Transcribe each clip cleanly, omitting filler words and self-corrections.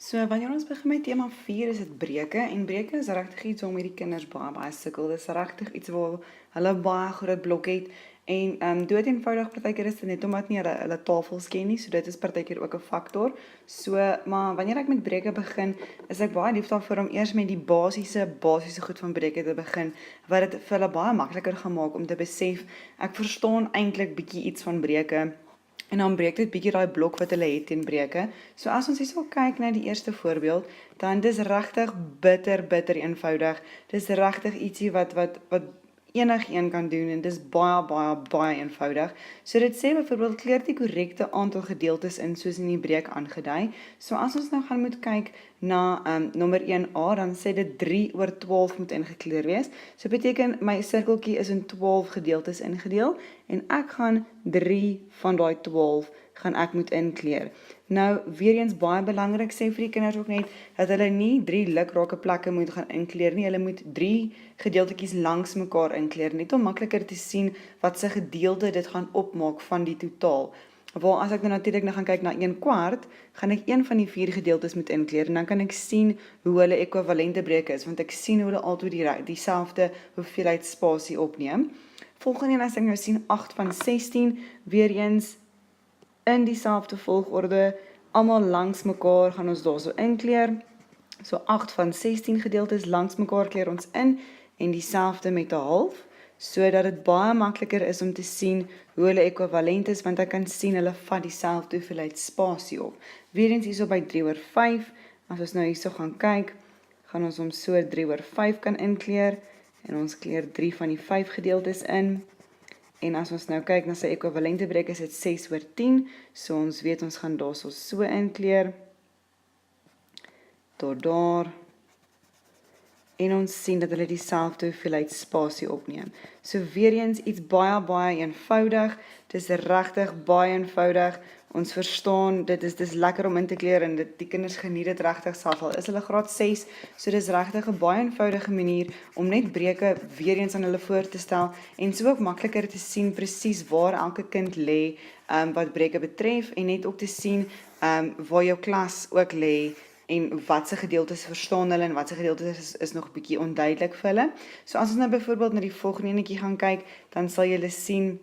So, wanneer ons begin met tema 4 is dit breuke, en breuke is regtig iets waarmee die kinders baie sukkel. Dit is regtig iets waar hulle baie groot blok het, en dood eenvoudig partykeer is dit net omdat nie hulle tafels ken nie, so dit is partykeer ook 'n faktor. So, maar wanneer ek met breuke begin, is ek baie lief daarvoor om eers met die basiese goed van breuke te begin, wat dit vir hulle baie makliker gaan maak om te besef, ek verstaan eintlik bietjie iets van breuke, en dan breek dit bietjie daai blok wat hulle het teen breuke. So as ons hierso kyk na die eerste voorbeeld, dan dis regtig bitter eenvoudig. Dis regtig ietsie wat enigeen kan doen, en dis baie eenvoudig. So dit sê byvoorbeeld kleur die korrekte aantal gedeeltes in soos in die breek aangedui. So as ons nou gaan moet kyk na nommer 1a, dan sê dit 3/12 moet ingekleur wees. So beteken my sirkeltjie is in 12 gedeeltes ingedeel, en ek gaan 3 van daai 12 gaan ek moet inkleur. Nou, weer eens baie belangrik, sê vir die kinders ook net, dat hulle nie 3 lukrake plekke moet gaan inkleur nie, hulle moet 3 gedeeltetjies langs mekaar inkleur, net om makliker te sien wat se gedeelte dit gaan opmaak van die totaal. Waar as ek nou natuurlik gaan kyk na 1/4, gaan ek een van die 4 gedeeltes moet inkleur, en dan kan ek sien hoe hulle ekwivalente breuke is, want ek sien hoe hulle altyd dieselfde hoeveelheid spasie opneem. Volgende een, as ek nou sien 8 van 16, weer eens in dieselfde volgorde, almal langs mekaar gaan ons daarso inkleur. So 8 van 16 gedeeltes langs mekaar kleur ons in, en dieselfde met 'n half, sodat dit baie makliker is om te sien hoe hulle ekwivalent is, want ek kan sien hulle vat dieselfde hoeveelheid spasie op. Weer eens hierso by 3/5, as ons nou hierso gaan kyk, gaan ons hom so 3/5 kan inkleur, en ons kleur 3 van die 5 gedeeltes in. En as ons nou kyk na sy ekwivalente breuk, is dit 6/10, so ons weet ons gaan daarso so inkleur, tot daar, en ons sien dat hulle dieselfde hoeveelheid spasie opneem. So weer eens iets baie eenvoudig, dit is regtig baie eenvoudig, ons verstaan, dit is lekker om in te kleur, en die kinders geniet dit regtig self al is hulle graad 6, so dit is regtig 'n baie eenvoudige manier om net breuke weer eens aan hulle voor te stel, en so ook makliker te sien presies waar elke kind lê, wat breuke betref, en net ook te sien waar jou klas ook lê, en watse gedeeltes verstaan hulle, en watse gedeeltes is nog 'n bietjie onduidelik vir hulle. So as ons nou byvoorbeeld na die volgende enetjie gaan kyk, dan sal julle sien,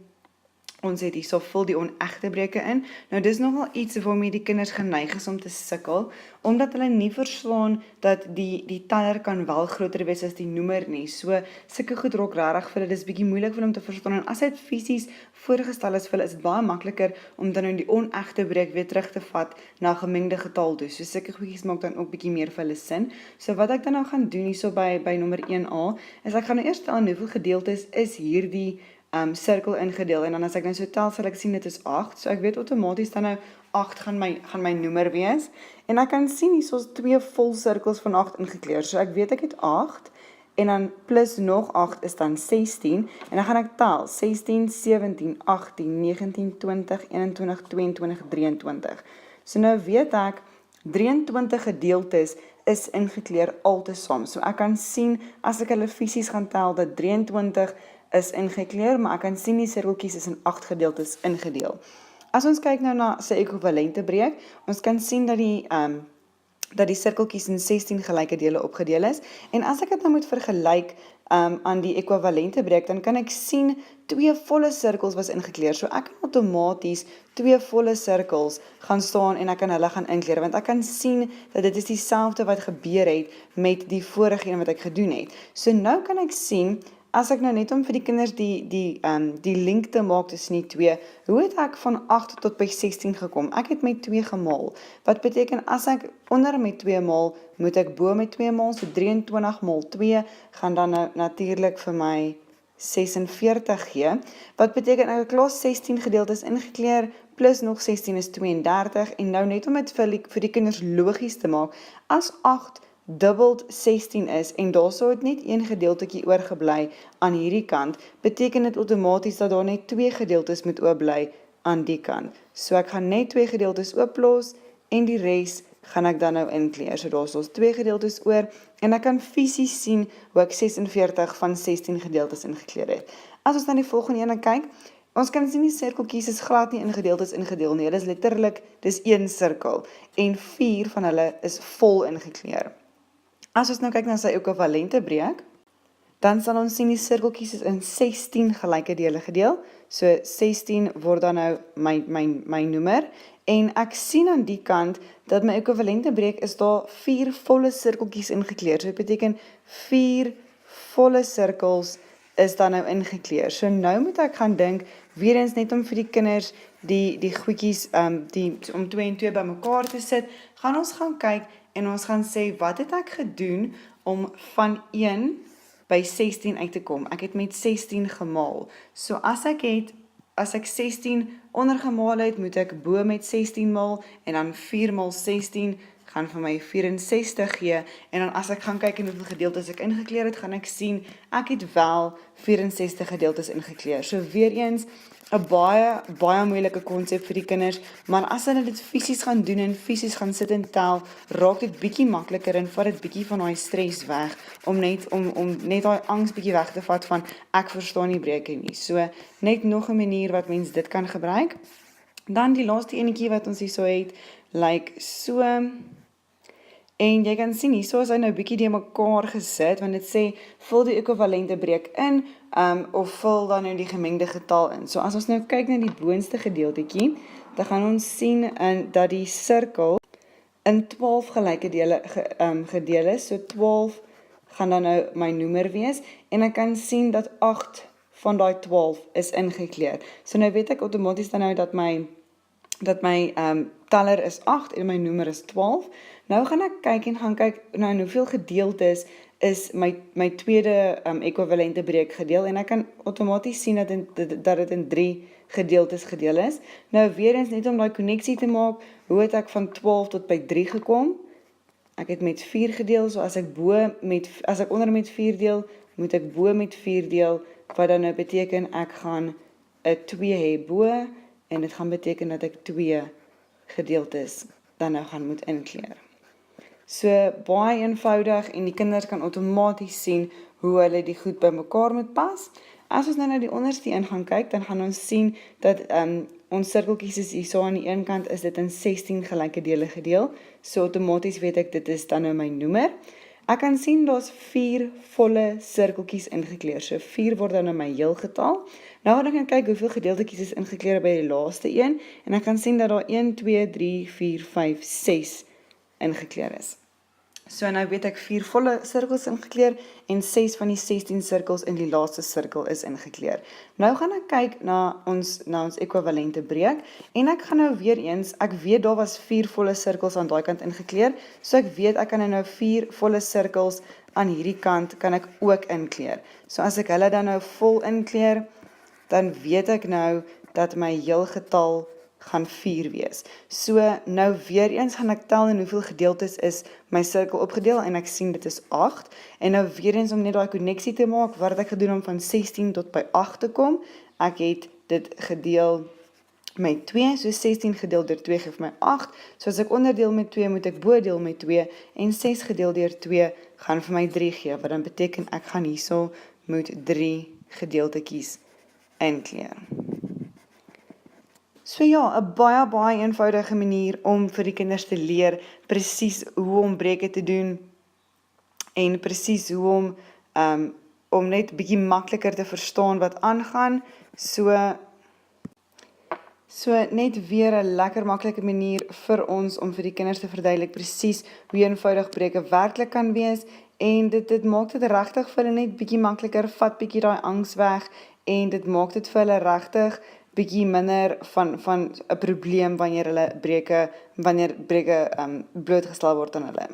ons het hierso vul die onegte breuke in. Nou dis nogal iets waarmee die kinders geneig is om te sukkel, omdat hulle nie verstaan dat die teller kan wel groter wees as die noemer nie. So sulke goed raak regtig vir hulle, dis bietjie moeilik vir hulle om te verstaan, en as dit fisies voorgestel is vir hulle, is dit baie makliker om dan nou die onegte breuk weer terug te vat na gemengde getal toe. So sulke goedjies maak dan ook bietjie meer vir hulle sin. So wat ek dan nou gaan doen hierso by nommer 1a, is ek gaan nou eers tel hoeveel gedeeltes is hierdie sirkel ingedeel, en dan as ek nou so tel, sal ek sien dit is 8, so ek weet outomaties dan nou 8 gaan my noemer wees, en ek kan sien hierso is 2 vol sirkels van 8 ingekleur, so ek weet ek het 8, en dan plus nog 8 is dan 16, en dan gaan ek tel, 16, 17, 18, 19, 20, 21, 22, 23. So nou weet ek, 23 gedeeltes is ingekleur altesaam, so ek kan sien, as ek hulle fisies gaan tel, dat 23 is ingekleur, maar ek kan sien die sirkeltjies is in 8 gedeeltes ingedeel. As ons kyk nou na sy ekwivalente breuk, ons kan sien dat die sirkeltjies in 16 gelyke dele opgedeel is, en as ek dit nou moet vergelyk aan die ekwivalente breuk, dan kan ek sien 2 volle sirkels was ingekleur, so ek kan outomaties 2 volle sirkels gaan staan, en ek kan hulle gaan inkleur, want ek kan sien dat dit is dieselfde wat gebeur het met die vorige een wat ek gedoen het. So nou kan ek sien, as ek nou net om vir die kinders die link te maak tussen die twee, hoe het ek van 8 tot by 16 gekom? Ek het met 2 gemaal. Wat beteken, as ek onder met 2 maal, moet ek bo met 2 maal, so 23 maal 2, gaan dan nou natuurlik vir my 46 gee. Wat beteken, ek het klaar 16 gedeeltes ingekleur, plus nog 16 is 32, en nou net om dit vir die kinders logies te maak, as 8 dubbeld 16 is, en daar sou het net een gedeeltetjie oorgebly aan hierdie kant, beteken dit outomaties dat daar net 2 gedeeltes moet oorbly aan die kant. So ek gaan net 2 gedeeltes ooplos, en die res gaan ek dan nou inkleur. So daar is 2 gedeeltes oor, en ek kan fisies sien hoe ek 46 van 16 gedeeltes ingekleur het. As ons dan die volgende ene kyk, Ons kan sien die sirkeltjies is glad nie ingedeel nie. Dit is letterlik, dis een sirkel. En 4 van hulle is vol ingekleur. As ons nou kyk na sy ekwivalente breek, dan sal ons sien die sirkeltjies is in 16 gelyke dele gedeel. So 16 word dan nou my noemer. En ek sien aan die kant dat my ekwivalente breek is daar 4 volle sirkeltjies ingekleur. So dit beteken 4 volle sirkels is dan nou ingekleur. So nou moet ek gaan dink, weer eens net om vir die kinders die goedjies, om 2 en 2 by mekaar te sit, gaan ons gaan kyk en ons gaan sê, wat het ek gedoen om van 1 by 16 uit te kom? Ek het met 16 gemaal. So as ek 16 ondergemaal het, moet ek bo met 16 maal, en dan 4 maal 16 gaan vir my 64 gee, en dan as ek gaan kyk en hoeveel gedeeltes ek ingekleer het, gaan ek sien, ek het wel 64 gedeeltes ingekleer. So weer eens, 'n baie moeilike konsep vir die kinders, maar as hulle dit fisies gaan doen en fisies gaan sit en tel, raak dit bietjie makliker en vat dit bietjie van daai stres weg, om net daai angs bietjie weg te vat van, ek verstaan nie breuke nie. So, net nog 'n manier wat mens dit kan gebruik. Dan die laaste enetjie wat ons hierso het, lyk so, en jy kan sien, hierso is hy nou bietjie die mekaar gesit, want dit sê, vul die ekwivalente breek in, of vul dan nou die gemengde getal in. So as ons nou kyk na die boonste gedeeltetjie, dan gaan ons sien dat die sirkel in 12 gelyke dele gedeel is, so 12 gaan dan nou my noemer wees, en ek kan sien dat 8 van daai 12 is ingekleer. So nou weet ek outomaties dan nou dat my teller is 8 en my noemer is 12. Nou gaan ek kyk en gaan kyk nou in hoeveel gedeeltes is my tweede ekwivalente breek gedeel, en ek kan outomaties sien dat dit in 3 gedeeltes gedeel is. Nou weer eens net om daai koneksie te maak, hoe het ek van 12 tot by 3 gekom? Ek het met 4 gedeel, so as ek onder met 4 deel, moet ek bo met 4 deel, wat dan nou beteken ek gaan 'n 2 hê bo, en dit gaan beteken dat ek 2 gedeeltes dan nou gaan moet inkleer. So baie eenvoudig, en die kinders kan outomaties sien hoe hulle die goed by mekaar moet pas. As ons nou na die onderste een gaan kyk, dan gaan ons sien dat ons sirkeltjies is hierso aan die een kant, is dit in 16 gelyke dele gedeel. So outomaties weet ek, dit is dan nou my noemer. Ek kan sien daar's 4 volle sirkeltjies ingekleer. So 4 word dan nou my heel getal. Nou gaan ek kyk hoeveel gedeeltetjies is ingekleer by die laaste een, en ek kan sien dat daar 1, 2, 3, 4, 5, 6 ingekleer is. So nou weet ek 4 volle sirkels ingekleer, en 6 van die 16 sirkels in die laaste sirkel is ingekleer. Nou gaan ek kyk na ons ekwivalente breek, en ek gaan nou weer eens, ek weet daar was 4 volle sirkels aan daai kant ingekleer, so ek weet ek kan nou 4 volle sirkels aan hierdie kant kan ek ook inkleer. So as ek hulle dan nou vol inkleer, dan weet ek nou dat my heel getal gaan 4 wees. So nou weer eens gaan ek tel en hoeveel gedeeltes is my sirkel opgedeel, en ek sien dit is 8, en nou weer eens om net daai koneksie te maak, wat het ek gedoen om van 16 tot by 8 te kom? Ek het dit gedeel met 2, so 16 gedeel deur 2 geef my 8, so as ek onderdeel met 2, moet ek bo deel met 2, en 6 gedeel deur 2 gaan vir my 3 gee, wat dan beteken ek gaan hierso moet 3 gedeeltetjies inkleer. So ja, 'n baie eenvoudige manier om vir die kinders te leer presies hoe om breuke te doen, en presies hoe om net bietjie makliker te verstaan wat aangaan. So net weer 'n lekker maklike manier vir ons om vir die kinders te verduidelik presies hoe eenvoudig breuke werklik kan wees, en dit maak dit regtig vir hulle net bietjie makliker, vat bietjie daai angs weg, en dit maak dit vir hulle regtig bietjie minder van 'n probleem wanneer breuke blootgestel word aan hulle.